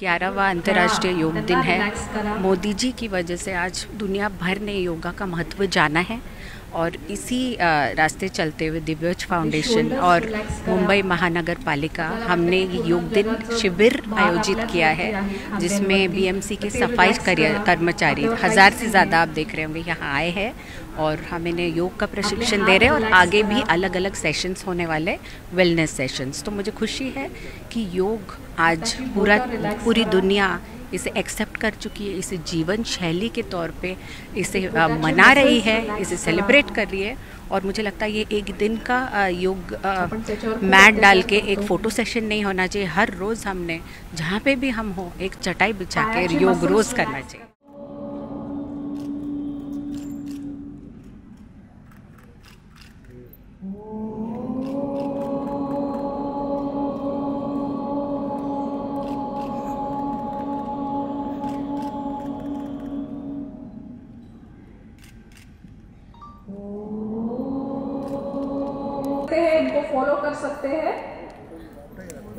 11वां अंतर्राष्ट्रीय योग दिन है। मोदी जी की वजह से आज दुनिया भर ने योगा का महत्व जाना है और इसी रास्ते चलते हुए दिव्यज फाउंडेशन और मुंबई महानगर पालिका हमने योग दिन शिविर आयोजित किया है, जिसमें बीएमसी के सफाई कर्मचारी 1000 से ज़्यादा आप देख रहे होंगे यहाँ आए हैं और हम इन्हें योग का प्रशिक्षण दे रहे हैं और आगे भी अलग अलग सेशंस होने वाले, वेलनेस सेशंस। तो मुझे खुशी है कि योग आज पूरी दुनिया इसे एक्सेप्ट कर चुकी है, इसे जीवन शैली के तौर पे इसे मना रही है, इसे सेलिब्रेट कर रही है। और मुझे लगता है ये एक दिन का योग मैट डाल के एक फ़ोटो सेशन नहीं होना चाहिए। हर रोज़ हमने जहाँ पे भी हम हो एक चटाई बिछा के योग रोज़ करना चाहिए। इनको फॉलो कर सकते हैं।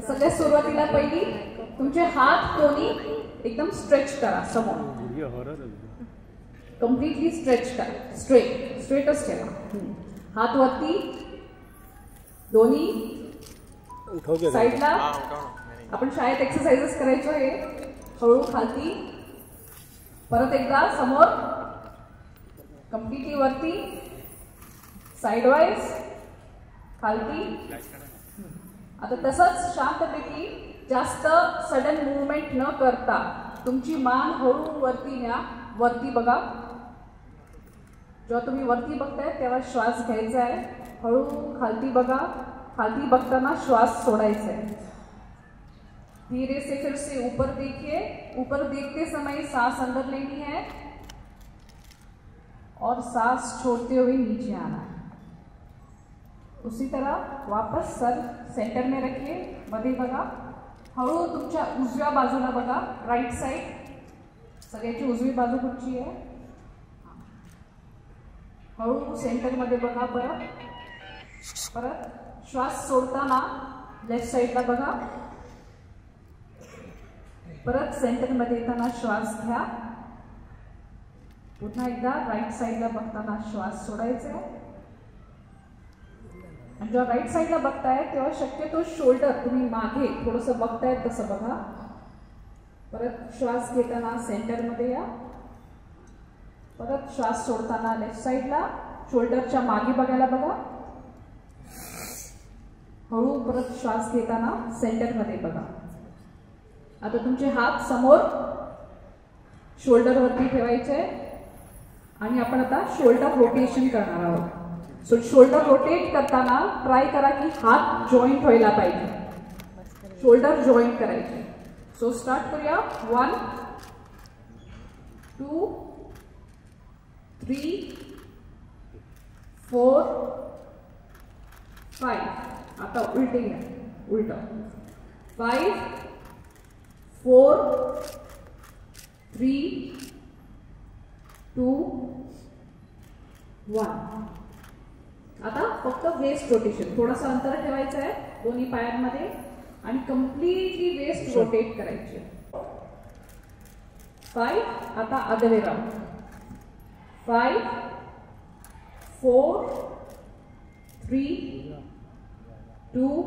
सगळ्यात सुरुवातीला पहिली तुमचे हात दोन्ही एकदम स्ट्रेच करा समोर, कम्प्लीटली स्ट्रेच करा, स्ट्रेटच ठेवा, हात वरती दोन्ही साईडला। आपण शाळेत एक्सरसाइजेस करायचो हे, हळू खालती, परत एकदा समोर, कम्प्लीटली वरती, साइड वाइज, खालती। आता तसंच शांतपैकी जास्त सडन मूवमेंट न करता तुमची मान हळू वरती न्या, वरती बघा। जेव्हा तुम्ही वरती बघताय तेव्हा श्वास घ्यायचा आहे, हळू खालती बघा, खालती बघताना श्वास सोडायचा है। धीरे से फिर से ऊपर देखिए, ऊपर देखते समय सांस अंदर लेनी है और सांस छोड़ते हुए नीचे आना है। उसी तरह वापस सर सेंटर में रखिए, मध्ये बघा, हळू तुमच्या उजव्या बाजूला बघा, राइट साइड, सगळ्याची उजवी बाजू कुठची आहे, हळू सेंटर मध्ये बघा। परत श्वास सोडताना लेफ्ट साइडला बघा, परत सेंटर मध्ये येताना श्वास घ्या, पुन्हा एकदा राइट साइडला बघताना श्वास सोडायचा आहे। आणि जेव्हा राइट साइडला बघताय तेव्हा शक्यतो शोल्डर तुम्ही मागे थोडंसं बघताय तसं बघा। परत श्वास घेताना सेंटर मध्ये या, परत श्वास सोडताना लेफ्ट साइडला शोल्डरच्या मागे बघायला बघा, हळू परत श्वास घेताना सेंटर मध्ये बघा। आता तुमचे हात समोर शोल्डर वरती ठेवायचे आणि आपण आता शोल्डर रोटेशन करणार आहोत। सो शोल्डर रोटेट करताना ट्राय करा की हात जॉइंट व्हायला पाहिजे, शोल्डर जॉइंट करायचे। सो स्टार्ट करूया, 1 2 3 4 5। आता उलटे घ्या, उलट, 5 4 3 2 1। आता फक्त वेस्ट रोटेशन, थोडासा अंतर ठेवायचं आहे दोन्ही पायांमध्ये आणि कम्प्लीटली वेस्ट रोटेट करायची। 5, आता अदर वे राउंड, 5 4 3 2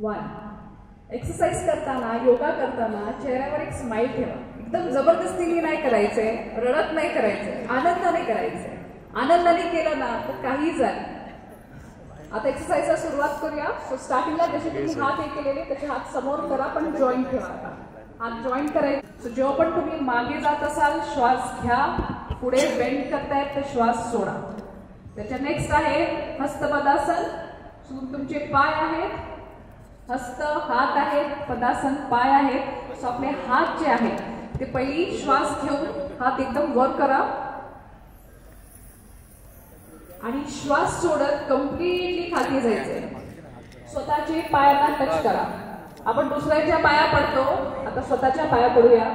1। एक्सरसाइज करताना, योगा करताना चेहऱ्यावर एक स्माइल ठेवा, एकदम जबरदस्तीने नाही करायचंय, रडत नाही करायचंय, आनंदाने करायचंय। आनंदाने केलं ना तर काही झालं। आता एक्सरसाइजला सुरुवात करूया। सो स्टार्टिंगला जसे तुम्ही हात हे केलेले त्याचे हात समोर करा, पण जॉईंट ठेवा। आता हात जॉईंट करायचे। सो जेव्हा पण तुम्ही मागे जात असाल श्वास घ्या, पुढे बेंड करतायत तर श्वास सोडा। त्याच्या नेक्स्ट आहे हस्तपदासन। तुमचे पाय आहेत, हस्त हात आहेत, पदासन पाय आहेत। सो आपले हात जे आहेत ते पहिली श्वास घेऊन हात एकदम वर करा आणि श्वास सोडत कम्प्लीटली खाली जायचंय। स्वतःचे पायांना टच करा। आपण दुसऱ्याच्या पाया पडतो, आता स्वतःच्या पाया पडूया।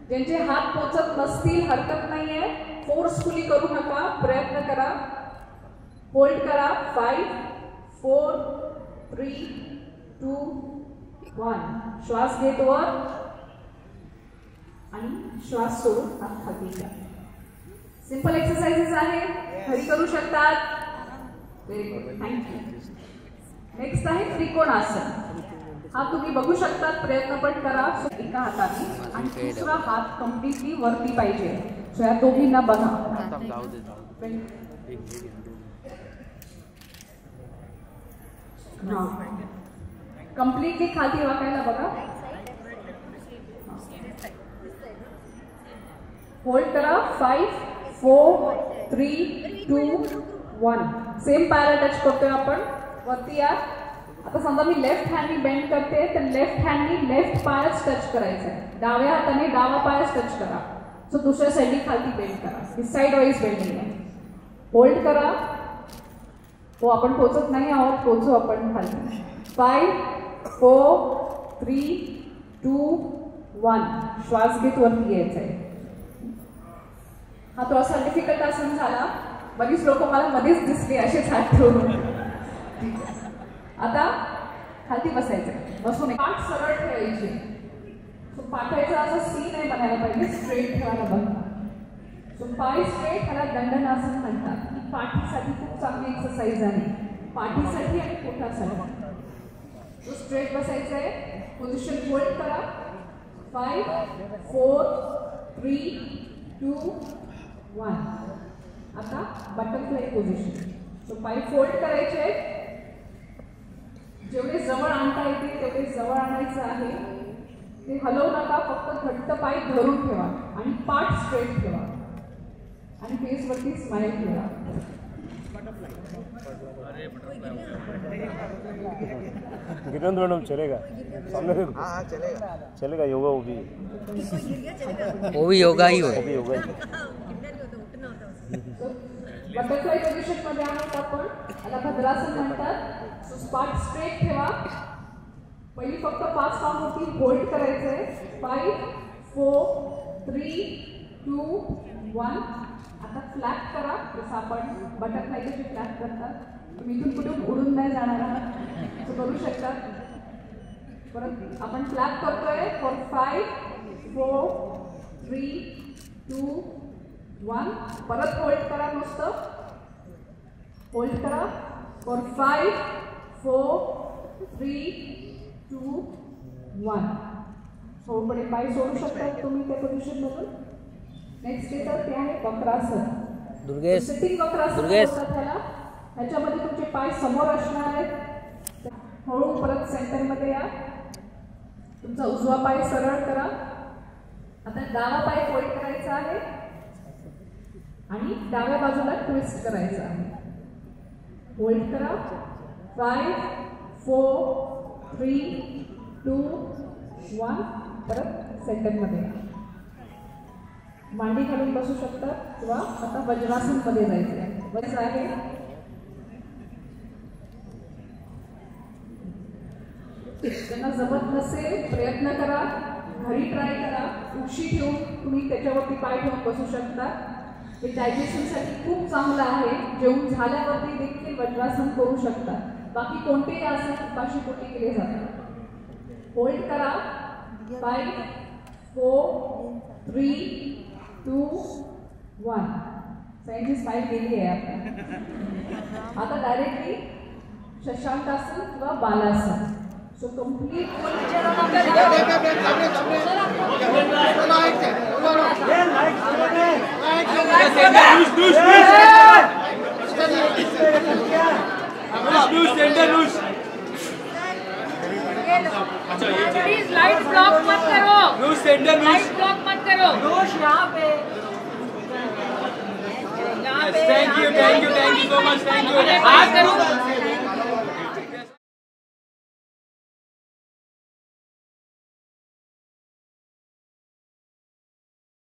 ज्यांचे हात पोचत नसतील हरकत नाहीये, फोर्सफुली करू नका, प्रयत्न करा, होल्ड करा। 5 4 3 2 1. श्वास घेत वर आणि श्वास सोडून हात खाली घ्या. सिंपल एक्सरसाइजेस आहेत, घरी करू शकतात. Very good, thank you. नेक्स्ट आहे त्रिकोणासन. हा तुम्ही बघू शकता, प्रयत्न पण करा. एका हाताने आणि दुसरा हात कम्प्लिटली वरती पाहिजे. सो या दोघींना बघा. कम्प्लिटली खाली वाकायला बघा. होल्ड करा. 5 4 3 2 1. सेम पायाला टच करतोय आपण. वरती या. आता समजा मी लेफ्ट हँडनी बेंड करते, तर लेफ्ट हँडनी लेफ्ट पायच टच करायचं आहे. डाव्या हाताने डावा पायच टच करा. सो दुसऱ्या साईडनी खाली बेंड करा. ही साईड वाईज बेंडिंग आहे. होल्ड करा. हो, आपण पोचत नाही आहोत, पोचू आपण खाली. 5 4 3 2 1. श्वास घेत वरती यायचा आहे. हा थोडासा डिफिकल्ट आसन झाला. बरीच लोक मला मध्येच दिसले असेच हात ठेवून. आता खाली बसायचं. बसून पाठ सरळ ठेवायची. पाठायचा असा सी नाही बनायला पाहिजे, स्ट्रेट ठेवायला बघा. सो पाय स्ट्रेट, ह्याला दंडनासन म्हणतात. ही पाठीसाठी खूप चांगली एक्सरसाइज आहे, पाठीसाठी आणि पोटासाठी. सो स्ट्रेट बसायचं आहे. पोझिशन होल्ड करा. 5 4 3 2 1. आता बटरफ्लाय पोझिशन. सो पाय फोल्ड करायचे आहेत. जेवढे जवळ आणता येते तेवढे जवळ आणायचं आहे. ते हलवू नका, फक्त घट्ट पाय धरून ठेवा आणि पाठ स्ट्रेट ठेवा आणि फेसवरती स्माइल ठेवा. गिरंद मैडम चलेगा, सामने देखो. हाँ चलेगा, चलेगा. योगा वो भी योगा ही हो. वो भी योगा ही. बटरफ्लाय पोझिशन मध्ये आहोत आपण. याला भद्रासन म्हणतात. पाठ स्ट्रेट ठेवा. पहिली फक्त 5 काउंट होती. होल्ड करायचंय. 5 4 3 2 1. आता फ्लॅट करा. जसं आपण बटरफ्लाय कशी फ्लॅट करतात. तुम्ही इथून कुठून उडून नाही जाणार आहात, असं करू शकता. परत आपण फ्लॅट करतोय. फॉर 5 4 3 2 1. परत होल्ड करा. नुसतं होल्ड करा. फॉर 5 4 3 2 1. सोडपणे पाय सोडू शकतात तुम्ही त्या पोझिशन मधून. नेक्स्ट येतात ते आहे वक्रासन. सिटिंग वक्रासन बोलतात त्याला. ह्याच्यामध्ये तुमचे पाय समोर असणार आहेत. हळू परत सेंटरमध्ये या. तुमचा उजवा पाय सरळ करा. आता डावा पाय फोल्ड करायचा आहे आणि डाव्या बाजूला ट्विस्ट करायचा आहे. होल्ड करा. 5 4 3 2 1. परत सेंटरमध्ये या. मांडी घालून बसू शकता किंवा आता वज्रासन मध्ये जायचं आहे. वज्र आहे. ज्यांना जमत नसेल प्रयत्न करा, घरी ट्राय करा. उशी ठेवून तुम्ही त्याच्यावरती पाय ठेवून बसू शकता. हे डायजेशनसाठी खूप चांगलं आहे. जेवून झाल्यावरती देखील वज्रासन करू शकता. बाकी कोणतेही आसन उपाशीपोटी केले जातात. होल्ड करा. 5 4 3 2 1. सगळ्यांची स्माईल गेली आहे आता. आता डायरेक्टली शशांकासन किंवा बालासन. सो कम्प्लीट लाइट ब्लॉक मत करो. लाइट ब्लॉक मत करो. यहाँ पे. Thank you so much. Thank you.